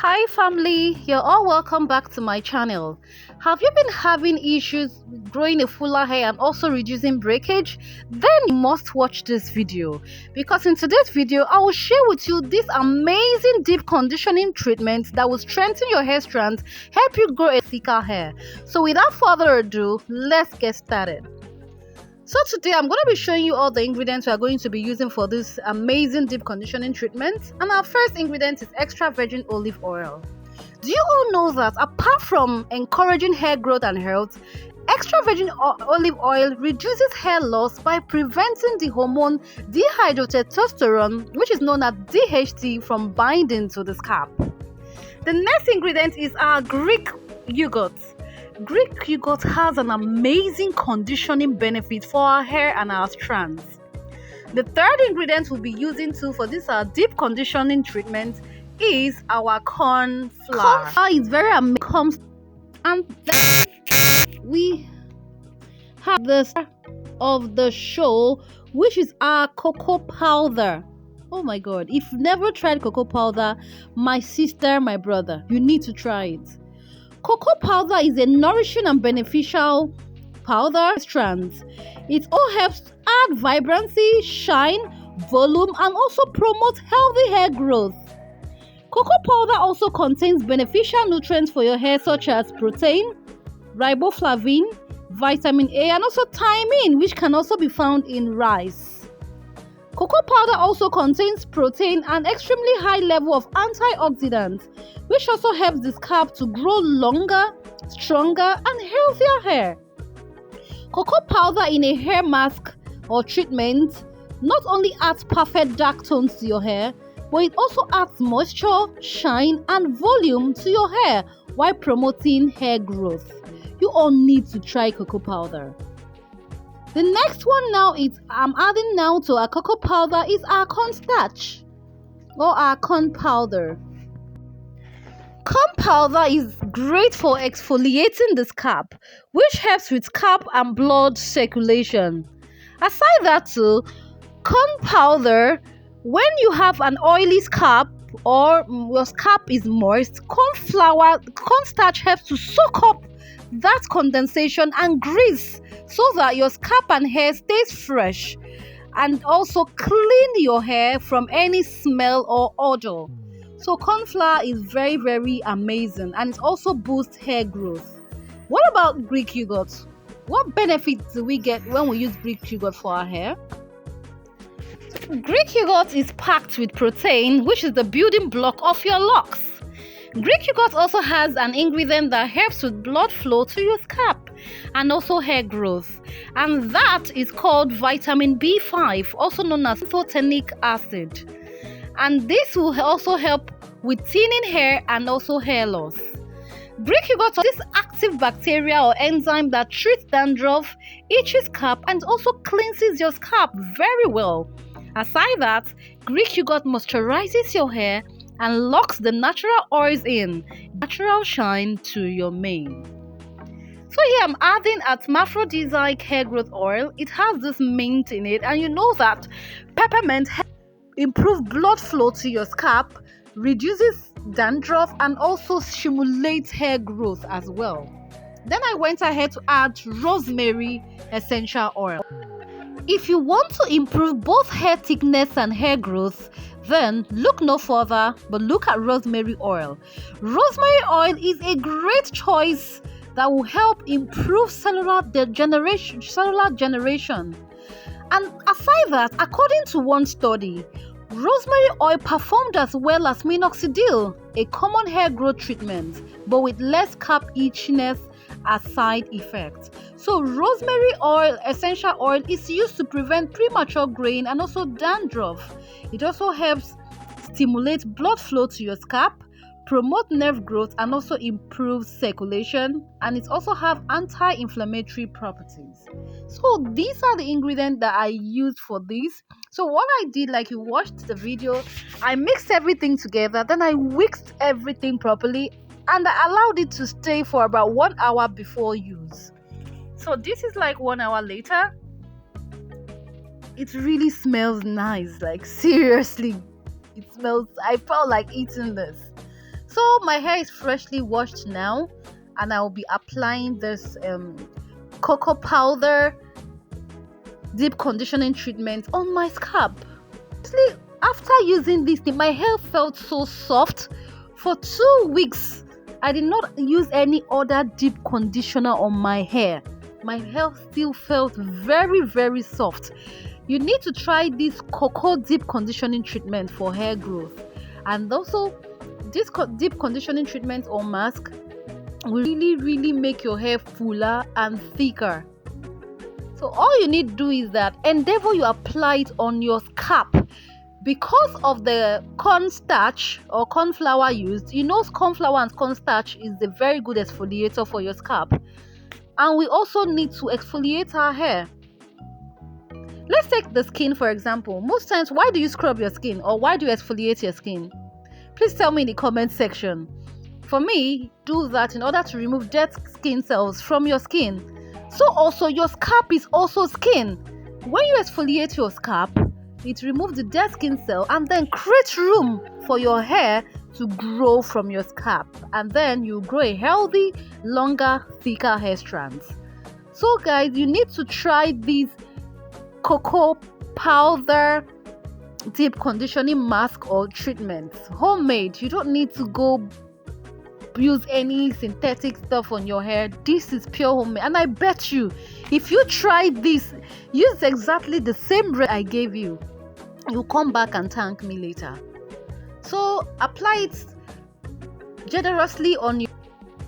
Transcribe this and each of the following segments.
Hi family, you're all welcome back to my channel. Have you been having issues growing a fuller hair and also reducing breakage? Then you must watch this video, because in today's video I will share with you this amazing deep conditioning treatment that will strengthen your hair strands, help you grow a thicker hair. So without further ado, let's get started. So today I'm going to be showing you all the ingredients we are going to be using for this amazing deep conditioning treatment. And our first ingredient is extra virgin olive oil. Do you all know that apart from encouraging hair growth and health, extra virgin olive oil reduces hair loss by preventing the hormone dihydrotestosterone, which is known as DHT, from binding to the scalp. The next ingredient is our Greek yogurt. Greek yogurt has an amazing conditioning benefit for our hair and our strands. The third ingredient we'll be using for this deep conditioning treatment is our corn flour. Corn flour is very amazing, and we have the star of the show, which is our cocoa powder. Oh my god, if you've never tried cocoa powder, my sister, my brother, you need to try it. Cocoa powder is a nourishing and beneficial powder strands. It all helps add vibrancy, shine, volume, and also promote healthy hair growth. Cocoa powder also contains beneficial nutrients for your hair such as protein, riboflavin, vitamin A, and also thiamine, which can also be found in rice. Cocoa powder also contains protein and extremely high level of antioxidants, which also helps the scalp to grow longer, stronger, and healthier hair. Cocoa powder in a hair mask or treatment not only adds perfect dark tones to your hair, but it also adds moisture, shine, and volume to your hair while promoting hair growth. You all need to try cocoa powder. The next one now I'm adding now to our cocoa powder is our cornstarch or our corn powder. Corn powder is great for exfoliating the scalp, which helps with scalp and blood circulation. Aside that too, corn powder, when you have an oily scalp or your scalp is moist, cornstarch helps to soak up that condensation and grease so that your scalp and hair stays fresh, and also clean your hair from any smell or odor. So corn flour is very, very amazing, and it also boosts hair growth. What about Greek yogurt? What benefits do we get when we use Greek yogurt for our hair? Greek yogurt is packed with protein, which is the building block of your locks. Greek yogurt also has an ingredient that helps with blood flow to your scalp and also hair growth, and that is called vitamin B5, also known as pantothenic acid. And this will also help with thinning hair and also hair loss. Greek yogurt is this active bacteria or enzyme that treats dandruff, itchy scalp, and also cleanses your scalp very well. Aside that, Greek yogurt moisturizes your hair and locks the natural oils in, natural shine to your mane. So here I'm adding hermaphrodisiac hair growth oil. It has this mint in it, and you know that peppermint improves blood flow to your scalp, reduces dandruff, and also stimulates hair growth as well. Then I went ahead to add rosemary essential oil. If you want to improve both hair thickness and hair growth, then look no further but look at rosemary oil. Rosemary oil is a great choice that will help improve cellular generation. And aside that, according to one study, rosemary oil performed as well as minoxidil, a common hair growth treatment, but with less scalp itchiness as side effects. So rosemary oil, essential oil, is used to prevent premature graying and also dandruff. It also helps stimulate blood flow to your scalp, promote nerve growth, and also improve circulation, and it also have anti-inflammatory properties. So these are the ingredients that I used for this. So what I did, like you watched the video, I mixed everything together, then I whisked everything properly, and I allowed it to stay for about 1 hour before use. So this is like 1 hour later. It really smells nice, like seriously, it smells, I felt like eating this. So my hair is freshly washed now, and I will be applying this cocoa powder deep conditioning treatment on my scalp. Honestly, after using this thing, my hair felt so soft. For 2 weeks I did not use any other deep conditioner on my hair. My hair still felt very, very soft. You need to try this cocoa deep conditioning treatment for hair growth. And also, this deep conditioning treatment or mask will really make your hair fuller and thicker. So all you need to do is that endeavor you apply it on your scalp. Because of the cornstarch or corn flour used, you know corn flour and cornstarch is a very good exfoliator for your scalp. And we also need to exfoliate our hair. Let's take the skin for example. Most times, why do you scrub your skin or why do you exfoliate your skin? Please tell me in the comment section. For me, do that in order to remove dead skin cells from your skin. So also your scalp is also skin. When you exfoliate your scalp, it removes the dead skin cell and then creates room for your hair to grow from your scalp, and then you grow a healthy, longer, thicker hair strands. So guys, you need to try these cocoa powder deep conditioning mask or treatments, homemade. You don't need to go use any synthetic stuff on your hair. This is pure homemade, and I bet you if you try this, use exactly the same recipe I gave you, you'll come back and thank me later. So apply it generously on you.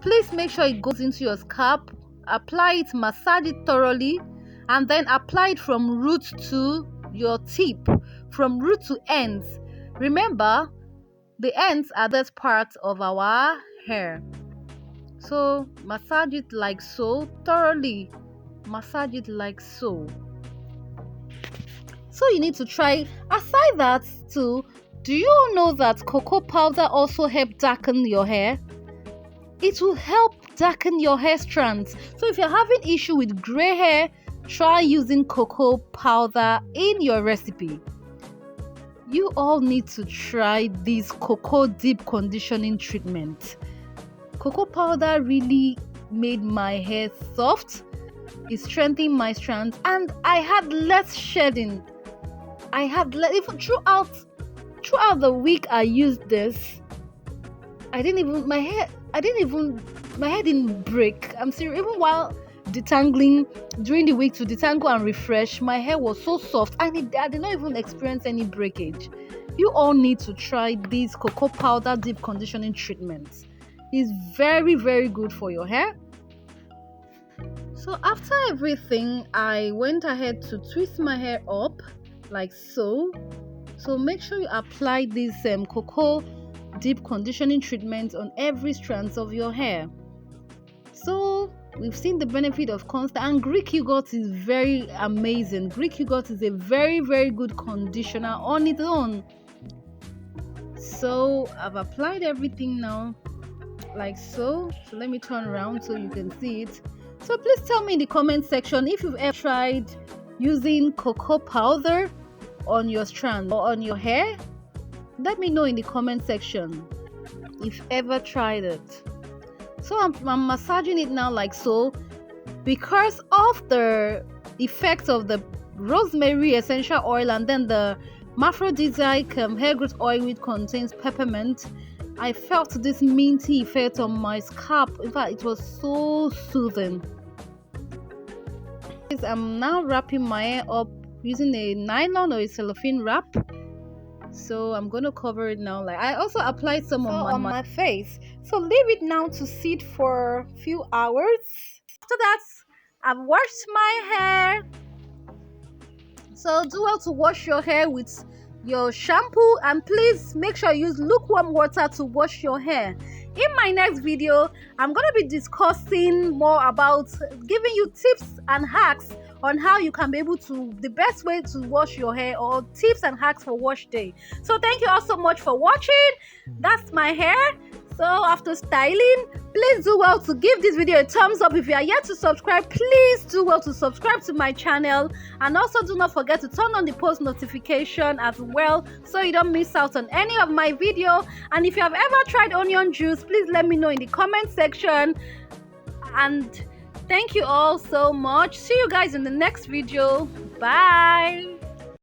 Please make sure it goes into your scalp. Apply it, massage it thoroughly, and then apply it from root to your tip, from root to ends. Remember, the ends are the part of our hair. So massage it like so, thoroughly massage it like so. So you need to try. Aside that too, do you know that cocoa powder also helps darken your hair? It will help darken your hair strands. So if you're having issue with gray hair, try using cocoa powder in your recipe. You all need to try this cocoa deep conditioning treatment. Cocoa powder really made my hair soft. It strengthened my strands, and I had less shedding. I had even throughout the week I used this. My hair didn't break. I'm serious. Even while detangling during the week to detangle and refresh, my hair was so soft and I did not even experience any breakage. You all need to try these cocoa powder deep conditioning treatments. It's very, very good for your hair. So after everything, I went ahead to twist my hair up like so. So make sure you apply this cocoa deep conditioning treatment on every strand of your hair. So we've seen the benefit of Castor, and Greek yogurt is very amazing. Greek yogurt is a very, very good conditioner on its own. So I've applied everything now like so. So let me turn around so you can see it. So please tell me in the comment section if you've ever tried using cocoa powder on your strand or on your hair. Let me know in the comment section if ever tried it. So I'm massaging it now like so, because of the effect of the rosemary essential oil and then the aphrodisiac hair growth oil which contains peppermint. I felt this minty effect on my scalp. In fact, it was so soothing. I'm now wrapping my hair up using a nylon or a cellophane wrap. So I'm going to cover it now. Like I also applied some on my face. So leave it now to sit for a few hours. After that, I've washed my hair. So do well to wash your hair with your shampoo, and please make sure you use lukewarm water to wash your hair. In my next video, I'm going to be discussing more about giving you tips and hacks on how you can be able to, the best way to wash your hair, or tips and hacks for wash day. So thank you all so much for watching. That's my hair. So after styling, please do well to give this video a thumbs up. If you are yet to subscribe, please do well to subscribe to my channel, and also do not forget to turn on the post notification as well so you don't miss out on any of my video. And if you have ever tried onion juice, please let me know in the comment section. And thank you all so much. See you guys in the next video. Bye.